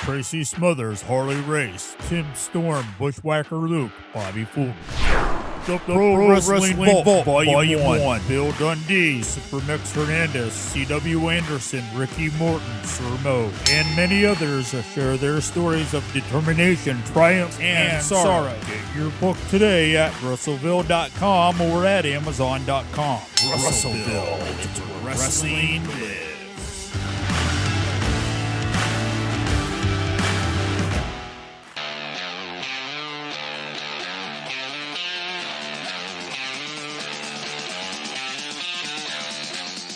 Tracy Smothers, Harley Race, Tim Storm, Bushwhacker Luke, Bobby Fulton. The Pro Wrestling Vault, Volume 1, Bill Dundee, Supermex Hernandez, C.W. Anderson, Ricky Morton, Sir Mo, and many others share their stories of determination, triumph, and sorrow. Get your book today at Russellville.com or at Amazon.com. Russellville, it's where wrestling lives.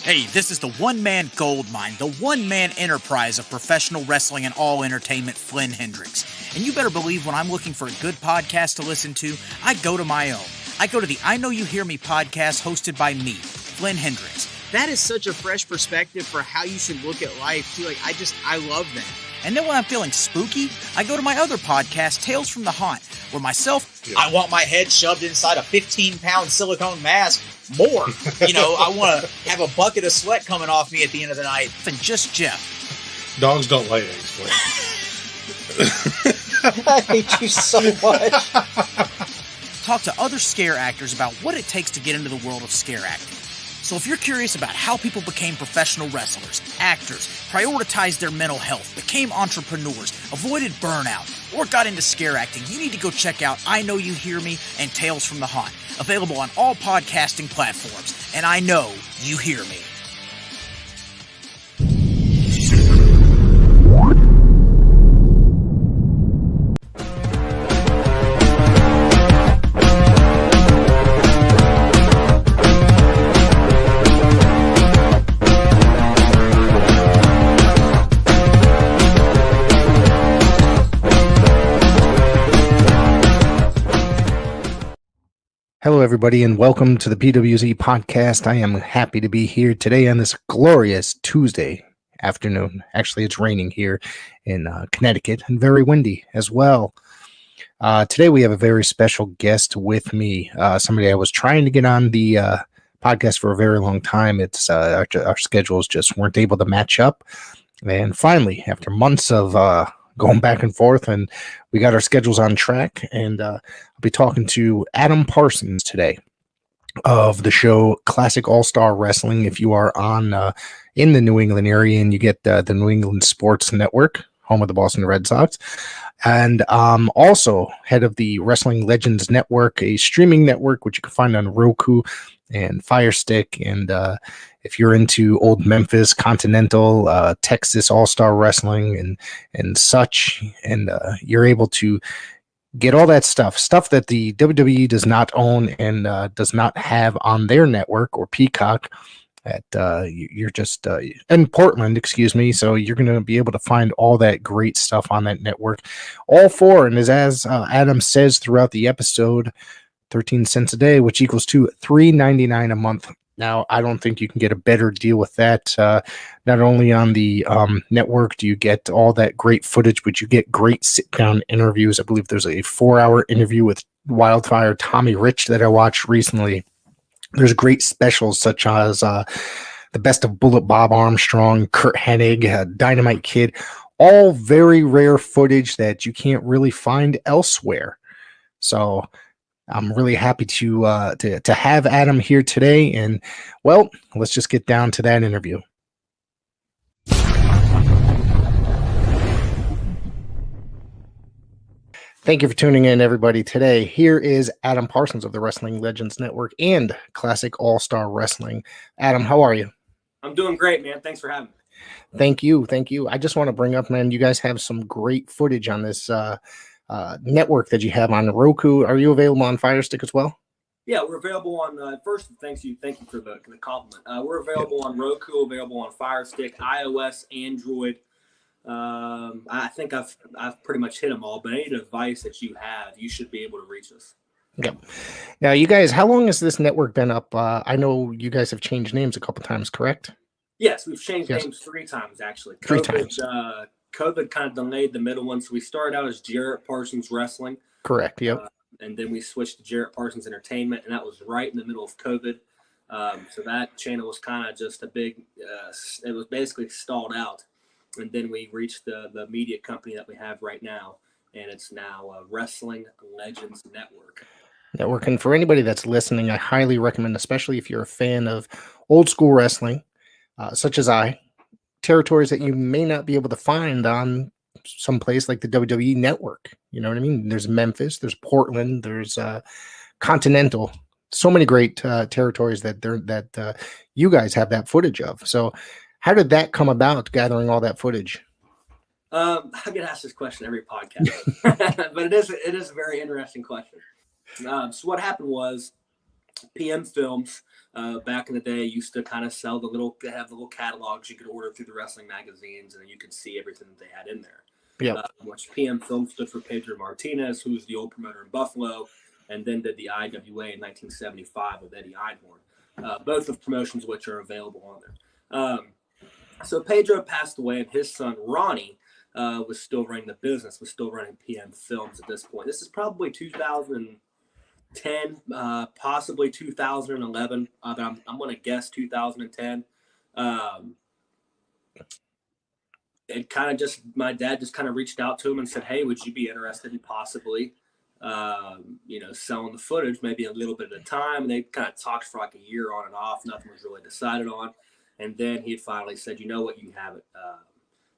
Hey, this is the one-man gold mine, the one-man enterprise of professional wrestling and all entertainment, Flynn Hendricks. And you better believe when I'm looking for a good podcast to listen to, I go to my own. I go to the I Know You Hear Me podcast hosted by me, Flynn Hendricks. That is such a fresh perspective for how you should look at life, too. I love that. And then when I'm feeling spooky, I go to my other podcast, Tales from the Haunt, where myself, I want my head shoved inside a 15-pound silicone mask. More. I want to have a bucket of sweat coming off me at the end of the night than just Jeff. Dogs don't lay eggs, Flynn. I hate you so much. Talk to other scare actors about what it takes to get into the world of scare acting. So if you're curious about how people became professional wrestlers, actors, prioritized their mental health, became entrepreneurs, avoided burnout, or got into scare acting, you need to go check out I Know You Hear Me and Tales from the Haunt. Available on all podcasting platforms. And I know you hear me. Hello, everybody, and welcome to the PWZ podcast. I am happy to be here today on this glorious Tuesday afternoon. Actually, it's raining here in Connecticut and very windy as well. Today, we have a very special guest with me, somebody I was trying to get on the podcast for a very long time. It's our schedules just weren't able to match up. And finally, after months of going back and forth, and we got our schedules on track, and I'll be talking to Adam Parsons today of the show Classic All-Star Wrestling. If you are on in the New England area and you get the New England Sports Network, home of the Boston Red Sox, and also head of the Wrestling Legends Network, a streaming network which you can find on Roku and Fire Stick. And if you're into old Memphis, Continental, Texas All-Star Wrestling and such, and you're able to get all that stuff that the WWE does not own and does not have on their network or Peacock. You're just in Portland, excuse me. So you're going to be able to find all that great stuff on that network, all for, and as Adam says throughout the episode, 13 cents a day, which equals to $3.99 a month. Now, I don't think you can get a better deal with that. Not only on the network do you get all that great footage, but you get great sit-down interviews. I believe there's a 4-hour interview with Wildfire Tommy Rich that I watched recently. There's great specials such as the best of Bullet Bob Armstrong, Kurt Hennig, Dynamite Kid, all very rare footage that you can't really find elsewhere. So I'm really happy to have Adam here today, and well, let's just get down to that interview. Thank you for tuning in, everybody. Today, here is Adam Parsons of the Wrestling Legends Network and Classic All-Star Wrestling. Adam, how are you? I'm doing great, man. Thanks for having me. Thank you. I just want to bring up, man, you guys have some great footage on this network that you have on Roku. Are you available on Fire Stick as well? Yeah, we're available on first. Thank you for the compliment. We're available on Roku, available on Fire Stick, iOS, Android. I think I've pretty much hit them all. But any device that you have, you should be able to reach us. Yep. Now, you guys, how long has this network been up? I know you guys have changed names a couple times, correct? Yes, we've changed names 3 times actually. Three times. COVID kind of delayed the middle one, so we started out as Jarrett Parsons Wrestling. Correct, yep. And then we switched to Jarrett Parsons Entertainment, and that was right in the middle of COVID. So that channel was kind of just a big, it was basically stalled out. and then we reached the media company that we have right now, and it's now Wrestling Legends Network. And for anybody that's listening, I highly recommend, especially if you're a fan of old school wrestling, such as I, territories that you may not be able to find on some place like the WWE Network. You know what I mean? There's Memphis, there's Portland, there's Continental. So many great territories that you guys have that footage of. So, how did that come about? Gathering all that footage. I get asked this question every podcast, but it is a very interesting question. So what happened was PM Films back in the day used to kind of sell the little catalogs you could order through the wrestling magazines, and you could see everything that they had in there. Yeah. Which PM Films stood for Pedro Martinez, who was the old promoter in Buffalo, and then did the IWA in 1975 with Eddie Einhorn. Both of promotions which are available on there. So Pedro passed away, and his son Ronnie was still running the business, was still running PM Films at this point. This is probably 2010, possibly 2011, but I'm going to guess 2010. It kind of just, my dad just kind of reached out to him and said, hey, would you be interested in possibly, selling the footage, maybe a little bit at a time? And they kind of talked for like a year on and off. Nothing was really decided on. And then he finally said, you know what, you can have it.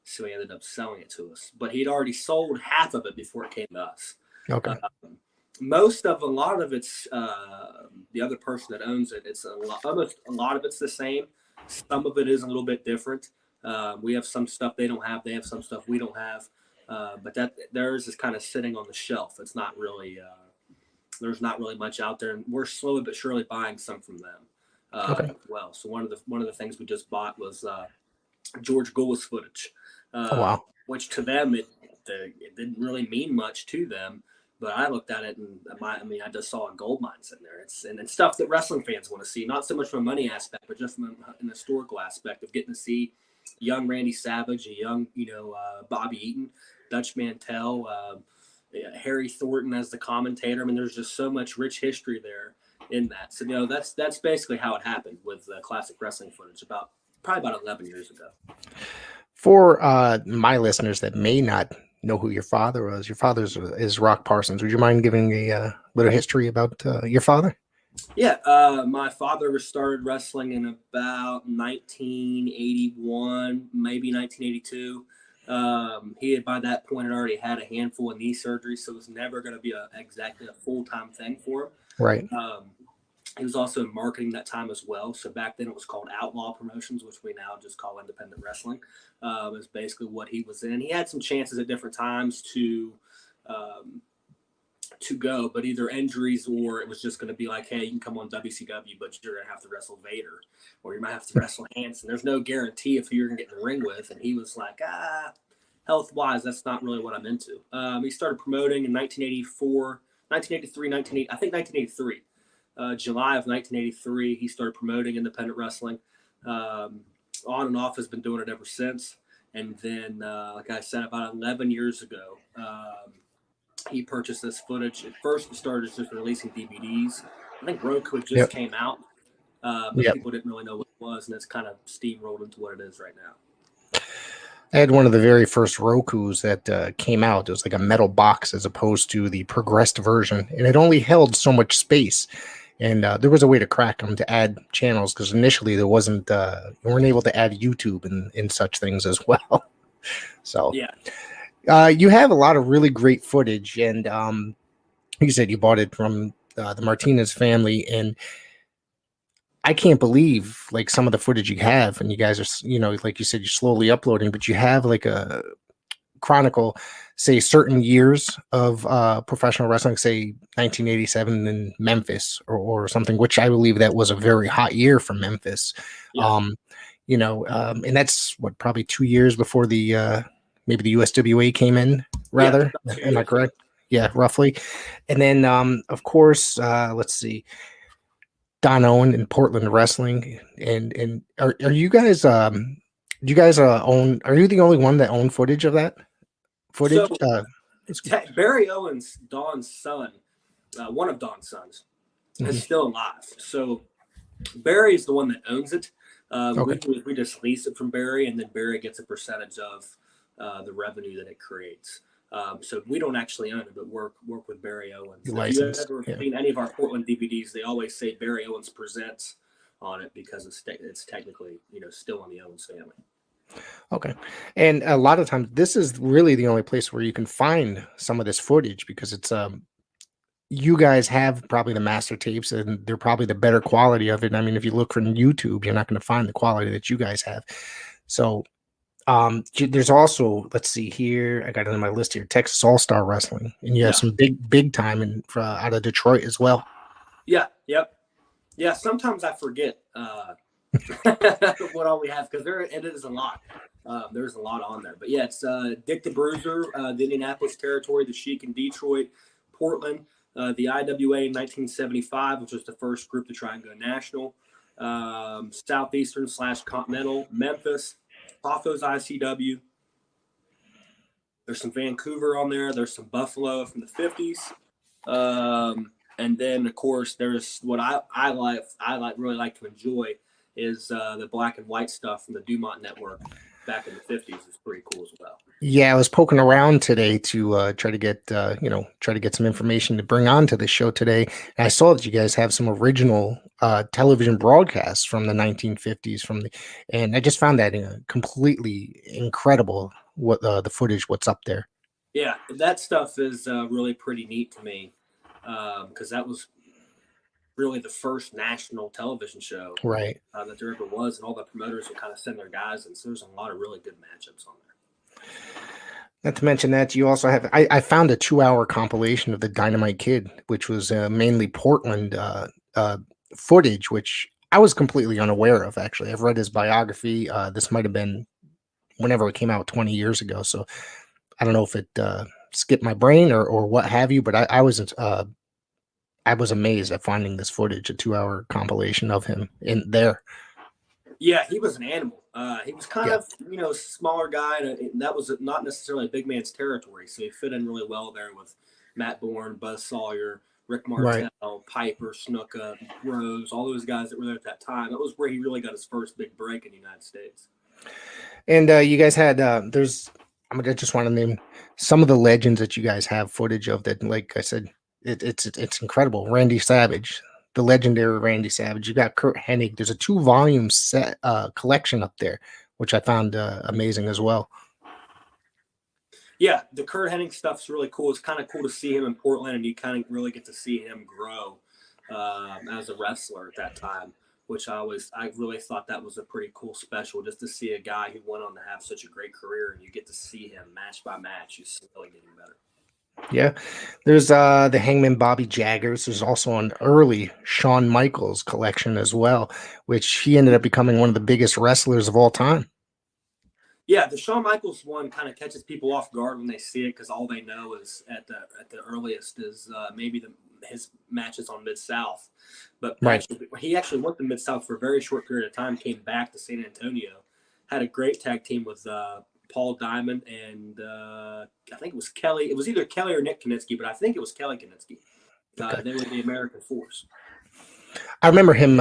So he ended up selling it to us. But he'd already sold half of it before it came to us. Okay. A lot of it's the other person that owns it. It's almost a lot of it's the same. Some of it is a little bit different. We have some stuff they don't have. They have some stuff we don't have. But that theirs is kind of sitting on the shelf. It's not really there's not really much out there, and we're slowly but surely buying some from them. As well. So one of the things we just bought was George Goulas footage. Wow. Which to them it didn't really mean much to them. But I looked at it and I just saw a gold mine sitting there. It's stuff that wrestling fans want to see, not so much from a money aspect, but just from an historical aspect of getting to see young Randy Savage, a young, Bobby Eaton, Dutch Mantell, Harry Thornton as the commentator. I mean, there's just so much rich history there in that. So, that's basically how it happened with classic wrestling footage probably about 11 years ago. For my listeners that may not know who your father was, your father is Rock Parsons. Would you mind giving a little history about your father? Yeah, my father started wrestling in about 1981, maybe 1982. He had by that point had already had a handful of knee surgeries, so it was never going to be exactly a full-time thing for him. Right. He was also in marketing that time as well. So back then it was called Outlaw Promotions, which we now just call independent wrestling. Is basically what he was in. He had some chances at different times to go, but either injuries or it was just going to be like, hey, you can come on WCW, but you're going to have to wrestle Vader, or you might have to wrestle Hanson. There's no guarantee of who you're going to get in the ring with. And he was like, health-wise, that's not really what I'm into. He started promoting in 1984, 1983, I think 1983. July of 1983, he started promoting independent wrestling. On and off has been doing it ever since. And then, like I said, about 11 years ago, he purchased this footage. At first, it started just releasing DVDs. I think Roku just came out, but people didn't really know what it was, and it's kind of steamrolled into what it is right now. I had one of the very first Rokus that came out. It was like a metal box as opposed to the progressed version, and it only held so much space. And there was a way to crack them to add channels because initially there wasn't, you weren't able to add YouTube and such things as well. So you have a lot of really great footage, and you said you bought it from the Martinez family, and I can't believe like some of the footage you have, and you guys are, like you said, you're slowly uploading, but you have like a chronicle, say certain years of professional wrestling, say 1987 in Memphis or something, which I believe that was a very hot year for Memphis. And that's what, probably 2 years before the maybe the USWA came in, rather. Am I correct? Yeah, roughly. And then of course, let's see, Don Owen in Portland Wrestling, and are you guys do you guys own? Are you the only one that own footage of that footage? So, Barry Owens, Don's son, one of Don's sons, is still alive. So Barry is the one that owns it. Okay. We just lease it from Barry, and then Barry gets a percentage of the revenue that it creates. So we don't actually own it, but work with Barry Owens. You If you licensed. ever Yeah. seen any of our Portland DVDs, they always say Barry Owens presents on it because it's technically still in the Owens family. Okay. And a lot of times this is really the only place where you can find some of this footage because it's you guys have probably the master tapes and they're probably the better quality of it. I mean, if you look from YouTube, you're not going to find the quality that you guys have. So there's also, let's see here, I got it on my list here, Texas All-Star Wrestling, and you have some big time out of Detroit as well. Yeah. Yep. Yeah. Sometimes I forget what all we have because it is a lot. There's a lot on there, but yeah, it's Dick the Bruiser, the Indianapolis territory, the Sheik in Detroit, Portland, the IWA in 1975, which was the first group to try and go national, Southeastern / Continental, Memphis, Paphos ICW. There's some Vancouver on there. There's some Buffalo from the 50s. And then of course there's what I really like to enjoy is the black and white stuff from the Dumont Network back in the 50s. Is pretty cool as well. Yeah, I was poking around today to try to get some information to bring on to the show today. And I saw that you guys have some original television broadcasts from the 1950s and I just found that completely incredible. What the footage, what's up there? Yeah, that stuff is really pretty neat to me because that was really the first national television show Right. That there ever was, and all the promoters would kind of send their guys, and so there's a lot of really good matchups on there. Not to mention that you also have, I found a 2-hour compilation of the Dynamite Kid, which was mainly Portland footage, which I was completely unaware of, actually. I've read his biography. This might have been whenever it came out 20 years ago, so I don't know if it skipped my brain or what have you, but I was amazed at finding this footage, a 2-hour compilation of him in there. Yeah, he was an animal. He was kind of, smaller guy, and that was not necessarily a big man's territory. So he fit in really well there with Matt Bourne, Buzz Sawyer, Rick Martel, right. Piper, Snuka, Rose, all those guys that were there at that time. That was where he really got his first big break in the United States. And you guys had, I just want to name some of the legends that you guys have footage of that, like I said, it's incredible. Randy Savage, the legendary Randy Savage. You got Kurt Hennig. There's a 2-volume set collection up there, which I found amazing as well. Yeah, the Kurt Hennig stuff's really cool. It's kind of cool to see him in Portland, and you kind of really get to see him grow as a wrestler at that time, which I really thought that was a pretty cool special, just to see a guy who went on to have such a great career, and you get to see him match by match. He's really getting better. Yeah, there's the Hangman Bobby Jaggers. There's also an early Shawn Michaels collection as well, which he ended up becoming one of the biggest wrestlers of all time. Yeah, the Shawn Michaels one kind of catches people off guard when they see it because all they know is at the earliest is maybe his matches on Mid-South. But right. He actually went to Mid-South for a very short period of time, came back to San Antonio, had a great tag team with Paul Diamond and I think it was Kelly. It was either Kelly or Nick Kinitzky, but I think it was Kelly Kinitzky. They were the American Force. I remember him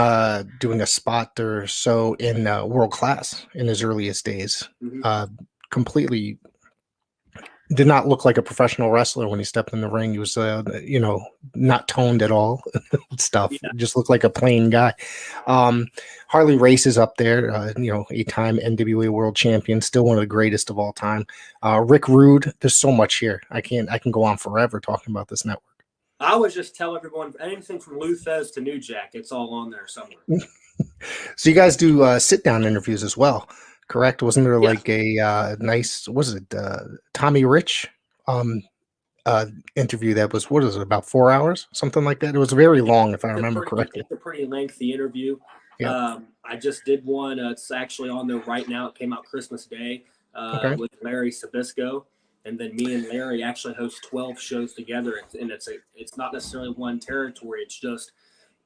doing a spot or so in World Class in his earliest days. Mm-hmm. Completely did not look like a professional wrestler when he stepped in the ring. He was, not toned at all. Stuff. Yeah. Just looked like a plain guy. Harley Race is up there. 8-time NWA World Champion, still one of the greatest of all time. Rick Rude. There's so much here. I can go on forever talking about this network. I always just tell everyone anything from Lou Thez to New Jack, it's all on there somewhere. So you guys do sit-down interviews as well, correct? Wasn't there like a nice, Tommy Rich interview that was, about 4 hours? Something like that? It was very long, if I remember correctly. It's a pretty lengthy interview. Yeah. I just did one. It's actually on there right now. It came out Christmas Day with Larry Sabisco. And then me and Larry actually host 12 shows together, and it's not necessarily one territory. It's just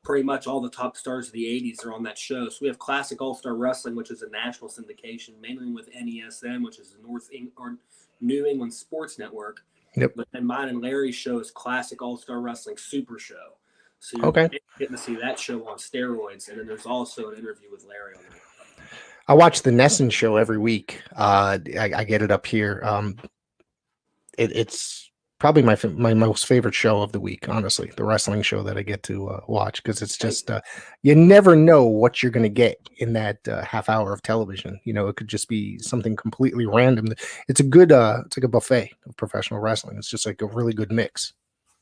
pretty much all the top stars of the 80s are on that show. So we have Classic All-Star Wrestling, which is a national syndication, mainly with NESN, which is the New England Sports Network. Yep. But then mine and Larry's show is Classic All-Star Wrestling Super Show. So you're getting to see that show on steroids, and then there's also an interview with Larry on there. I watch the NESN show every week. I get it up here. It's probably my most favorite show of the week, honestly. The wrestling show that I get to watch, because it's just you never know what you're going to get in that half hour of television. You know, it could just be something completely random. It's like a buffet of professional wrestling. It's just like a really good mix.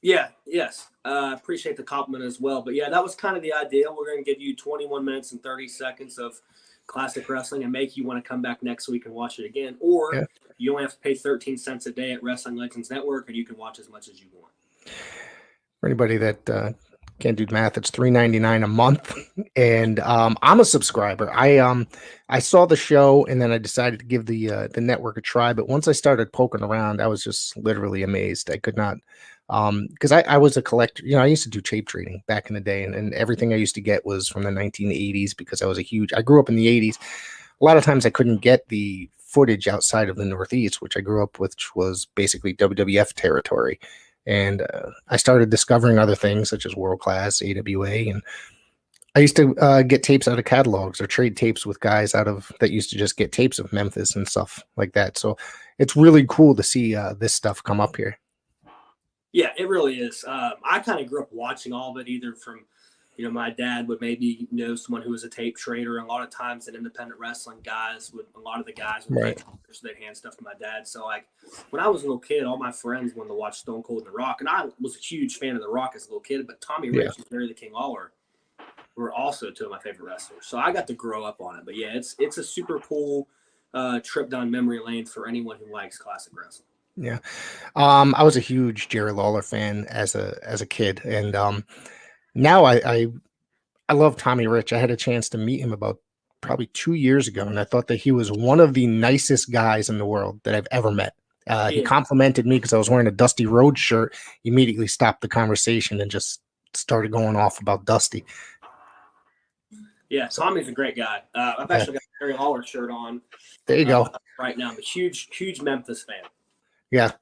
Yeah, yes. Appreciate the compliment as well. But yeah, that was kind of the idea. We're going to give you 21 minutes and 30 seconds of classic wrestling and make you want to come back next week and watch it again. Or you only have to pay 13 cents a day at Wrestling Legends Network, and you can watch as much as you want. For anybody that can't do math, it's $3.99 a month, and I'm a subscriber. I saw the show, and then I decided to give the network a try. But once I started poking around, I was just literally amazed. I could not, because I was a collector. You know, I used to do tape trading back in the day, and everything I used to get was from the 1980s because I grew up in the 80s. A lot of times I couldn't get the footage outside of the Northeast, which I grew up with, which was basically WWF territory. And I started discovering other things such as World Class, AWA, and I used to get tapes out of catalogs or trade tapes with guys that used to just get tapes of Memphis and stuff like that. So it's really cool to see this stuff come up here. Yeah, it really is. I kind of grew up watching all of it, either from, you know, my dad would maybe know someone who was a tape trader. And a lot of times in independent wrestling, a lot of the guys would tape traders, so they'd hand stuff to my dad. So like when I was a little kid, all my friends wanted to watch Stone Cold and The Rock. And I was a huge fan of The Rock as a little kid, but Tommy Rich and Larry the King Lawler were also two of my favorite wrestlers. So I got to grow up on it. But yeah, it's a super cool trip down memory lane for anyone who likes classic wrestling. Yeah. I was a huge Jerry Lawler fan as a kid, and now I love Tommy Rich. I had a chance to meet him about probably 2 years ago, and I thought that he was one of the nicest guys in the world that I've ever met. He complimented me because I was wearing a Dusty Rhodes shirt. He immediately stopped the conversation and just started going off about Dusty. Yeah, Tommy's a great guy. I've actually got a Jerry Lawler shirt on. There you go. Right now, I'm a huge Memphis fan. Yeah,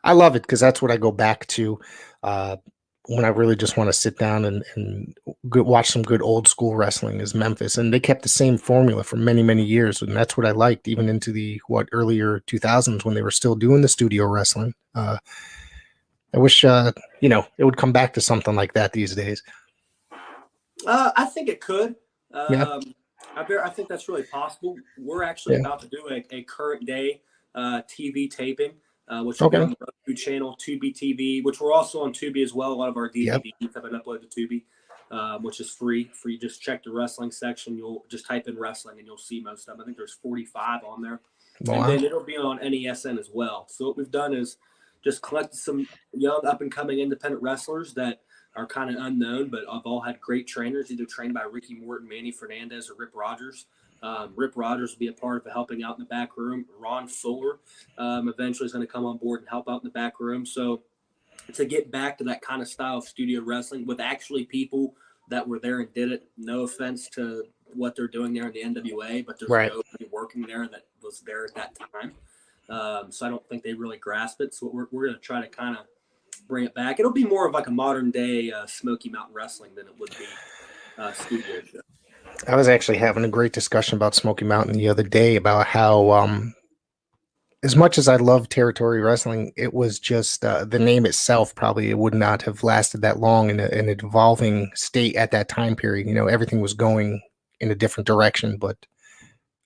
I love it because that's what I go back to when I really just want to sit down and watch some good old school wrestling is Memphis. And they kept the same formula for many, many years. And that's what I liked, even into the earlier 2000s when they were still doing the studio wrestling. I wish, it would come back to something like that these days. I think it could. I think that's really possible. We're actually about to do a current day TV taping, which will be on the Roku channel, Tubi TV, which we're also on Tubi as well. A lot of our DVDs have been uploaded to Tubi, which is free. You just check the wrestling section. You'll just type in wrestling and you'll see most of them. I think there's 45 on there. Wow. And then it'll be on NESN as well. So what we've done is just collected some young up-and-coming independent wrestlers that are kind of unknown, but have all had great trainers, either trained by Ricky Morton, Manny Fernandez, or Rip Rogers. Rip Rogers will be a part of helping out in the back room. Ron Fuller eventually is going to come on board and help out in the back room. So to get back to that kind of style of studio wrestling with actually people that were there and did it, no offense to what they're doing there in the NWA, but there's nobody working there that was there at that time. So I don't think they really grasp it. So we're going to try to kind of bring it back. It'll be more of like a modern day Smoky Mountain Wrestling than it would be studio show. I was actually having a great discussion about Smoky Mountain the other day about how, as much as I love territory wrestling, it was just the name itself probably it would not have lasted that long in an evolving state at that time period. You know, everything was going in a different direction, but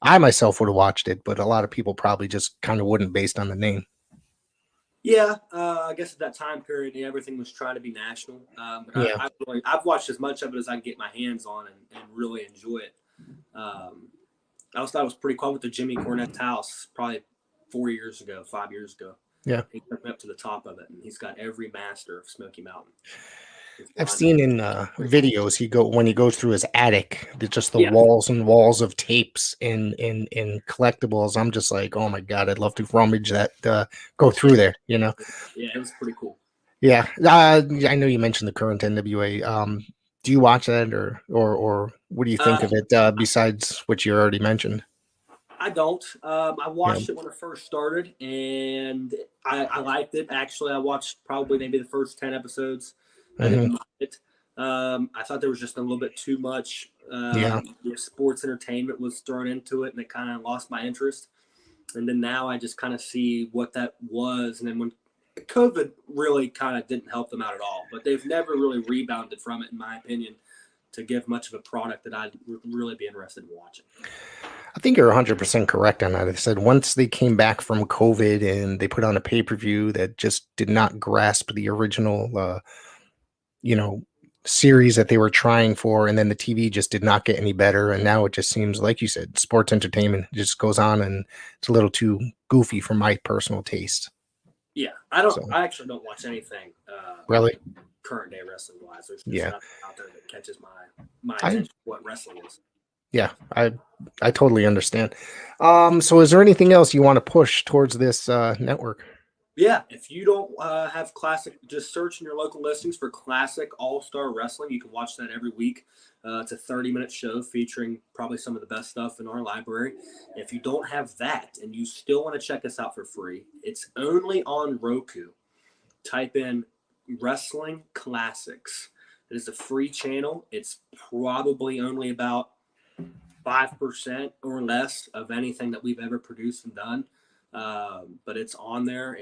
I myself would have watched it, but a lot of people probably just kind of wouldn't based on the name. Yeah, I guess at that time period, everything was trying to be national. But I've watched as much of it as I can get my hands on and really enjoy it. I always thought it was pretty cool with the Jimmy Cornette's house probably 5 years ago. Yeah. He took me up to the top of it, and he's got every master of Smoky Mountain. I've seen in videos when he goes through his attic, just the walls and walls of tapes and collectibles. I'm just like, oh my God, I'd love to rummage that, go through there, you know? Yeah, it was pretty cool. Yeah. I know you mentioned the current NWA. Do you watch that or what do you think of it besides what you already mentioned? I don't. I watched it when it first started and I liked it. Actually, I watched probably maybe the first 10 episodes. I didn't mind it. I thought there was just a little bit too much sports entertainment was thrown into it, and it kind of lost my interest. And then now I just kind of see what that was. And then when COVID really kind of didn't help them out at all, but they've never really rebounded from it, in my opinion, to give much of a product that I'd really be interested in watching. I think you're 100% correct on that. I said once they came back from COVID and they put on a pay-per-view that just did not grasp the original, series that they were trying for, and then the TV just did not get any better. And now it just seems, like you said, sports entertainment just goes on, and it's a little too goofy for my personal taste. Yeah, I actually don't watch anything. Really? Current day wrestling wise, there's just nothing out there that catches my attention. What wrestling is. Yeah, I totally understand. So is there anything else you want to push towards this network? Yeah, if you don't have classic, just search in your local listings for Classic All-Star Wrestling. You can watch that every week. It's a 30-minute show featuring probably some of the best stuff in our library. If you don't have that and you still want to check us out for free, it's only on Roku. Type in Wrestling Classics. It is a free channel. It's probably only about 5% or less of anything that we've ever produced and done. But it's on there.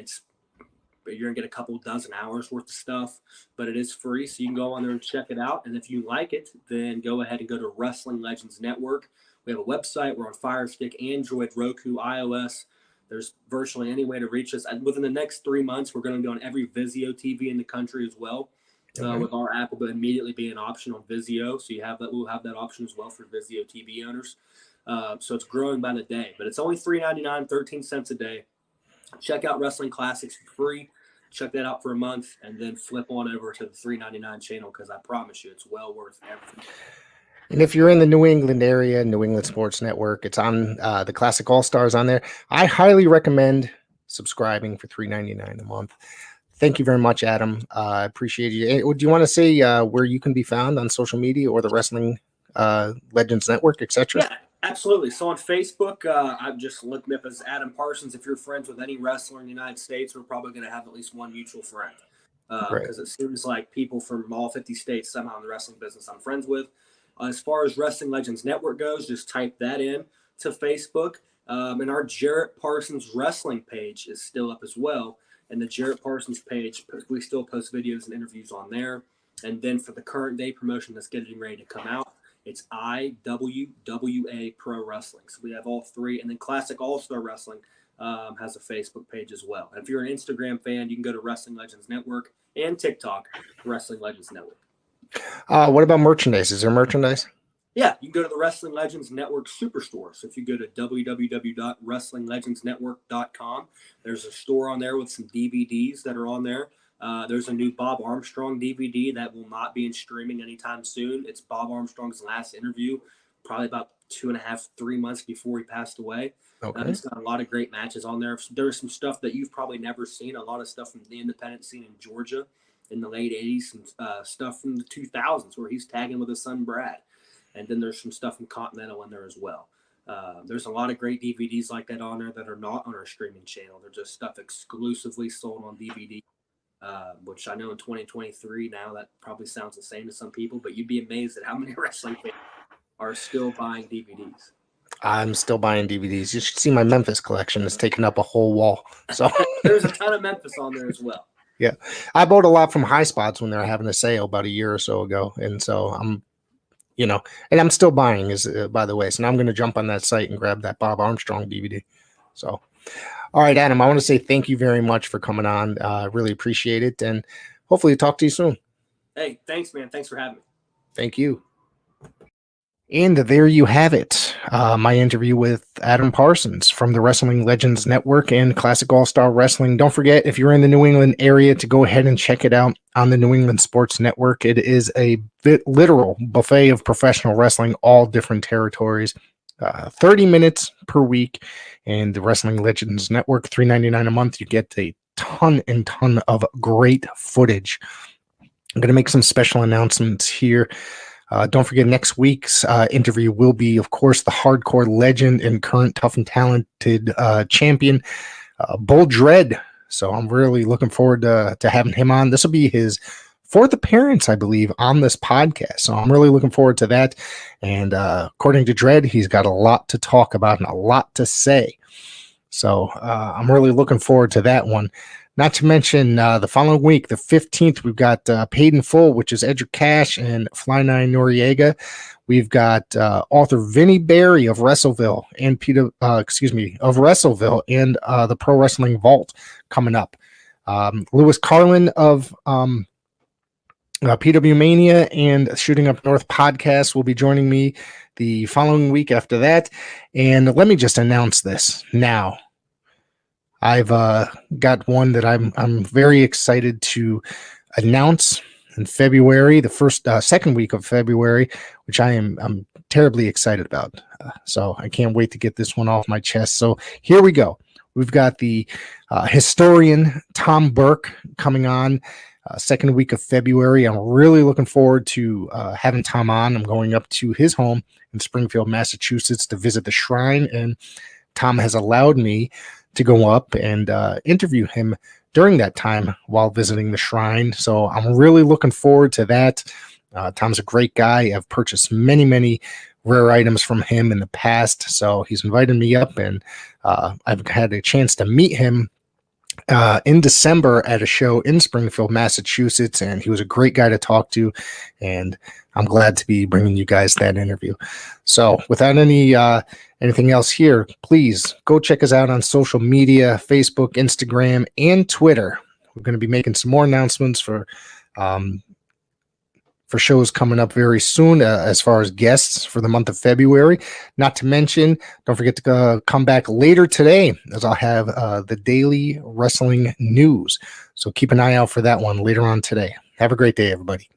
You're gonna get a couple dozen hours worth of stuff, but it is free, so you can go on there and check it out. And if you like it, then go ahead and go to Wrestling Legends Network. We have a website. We're on Fire Stick, Android, Roku, iOS. There's virtually any way to reach us. And within the next 3 months, we're going to be on every Vizio TV in the country as well. With our app will immediately be an option on Vizio, so we'll have that option as well for Vizio TV owners. So it's growing by the day, but it's only $3.99, 13 cents a day. Check out Wrestling Classics for free. Check that out for a month, and then flip on over to the $3.99 channel, because I promise you it's well worth everything. And if you're in the New England area, New England Sports Network, it's on the Classic All-Stars on there. I highly recommend subscribing for $3.99 a month. Thank you very much, Adam. I appreciate you. Do you want to say where you can be found on social media or the Wrestling Legends Network, etc.? Yeah, absolutely. So on Facebook, I've just looked me up as Adam Parsons. If you're friends with any wrestler in the United States, we're probably going to have at least one mutual friend, because it seems like people from all 50 states somehow in the wrestling business I'm friends with. As far as Wrestling Legends Network goes, just type that in to Facebook. And our Jarrett Parsons wrestling page is still up as well. And the Jarrett Parsons page, we still post videos and interviews on there. And then for the current day promotion that's getting ready to come out, it's IWWA Pro Wrestling. So we have all three. And then Classic All-Star Wrestling has a Facebook page as well. And if you're an Instagram fan, you can go to Wrestling Legends Network, and TikTok, Wrestling Legends Network. What about merchandise? Is there merchandise? Yeah, you can go to the Wrestling Legends Network Superstore. So if you go to www.wrestlinglegendsnetwork.com, there's a store on there with some DVDs that are on there. There's a new Bob Armstrong DVD that will not be in streaming anytime soon. It's Bob Armstrong's last interview, probably about 2.5, 3 months before he passed away. Okay. It's got a lot of great matches on there. There's some stuff that you've probably never seen, a lot of stuff from the independent scene in Georgia in the late 80s, and stuff from the 2000s where he's tagging with his son Brad. And then there's some stuff from Continental in there as well. There's a lot of great DVDs like that on there that are not on our streaming channel. They're just stuff exclusively sold on DVD, which I know in 2023 now that probably sounds the same to some people, but you'd be amazed at how many wrestling fans are still buying DVDs. I'm still buying DVDs. You should see my Memphis collection. It's taken up a whole wall. So there's a ton of Memphis on there as well. Yeah, I bought a lot from High Spots when they were having a sale about a year or so ago, and so I'm still buying. By the way, so now I'm going to jump on that site and grab that Bob Armstrong DVD. So, all right, Adam, I want to say thank you very much for coming on. Really appreciate it, and hopefully talk to you soon. Hey, thanks, man. Thanks for having me. Thank you. And there you have it, my interview with Adam Parsons from the Wrestling Legends Network and Classic All-Star Wrestling. Don't forget, if you're in the New England area, to go ahead and check it out on the New England Sports Network. It is a literal buffet of professional wrestling, all different territories, 30 minutes per week. And the Wrestling Legends Network, $3.99 a month. You get a ton of great footage. I'm going to make some special announcements here. Don't forget, next week's interview will be, of course, the hardcore legend and current tough and talented champion, Bull Dread. So I'm really looking forward to having him on. This will be his fourth appearance, I believe, on this podcast. So I'm really looking forward to that. And according to Dredd, he's got a lot to talk about and a lot to say. So I'm really looking forward to that one. Not to mention the following week, the 15th, we've got Paid in Full, which is Edric Cash and Fly9 Noriega. We've got author Vinny Berry of Wrestleville and of Wrestleville and the Pro Wrestling Vault coming up. Lewis Carlin of PW Mania and Shooting Up North podcast will be joining me the following week after that. And let me just announce this now. I've got one that I'm very excited to announce in February, the second week of February, which I'm terribly excited about. So I can't wait to get this one off my chest. So here we go. We've got the historian Tom Burke coming on second week of February. I'm really looking forward to having Tom on. I'm going up to his home in Springfield, Massachusetts to visit the shrine, and Tom has allowed me to go up and interview him during that time while visiting the shrine. So I'm really looking forward to that. Tom's a great guy. I've purchased many, many rare items from him in the past. So he's invited me up, and I've had a chance to meet him in December at a show in Springfield, Massachusetts, and he was a great guy to talk to, and I'm glad to be bringing you guys that interview. So without anything else here, please go check us out on social media, Facebook, Instagram, and Twitter. We're going to be making some more announcements for shows coming up very soon as far as guests for the month of February. Not to mention, don't forget to come back later today as I'll have the daily wrestling news. So keep an eye out for that one later on today. Have a great day, everybody.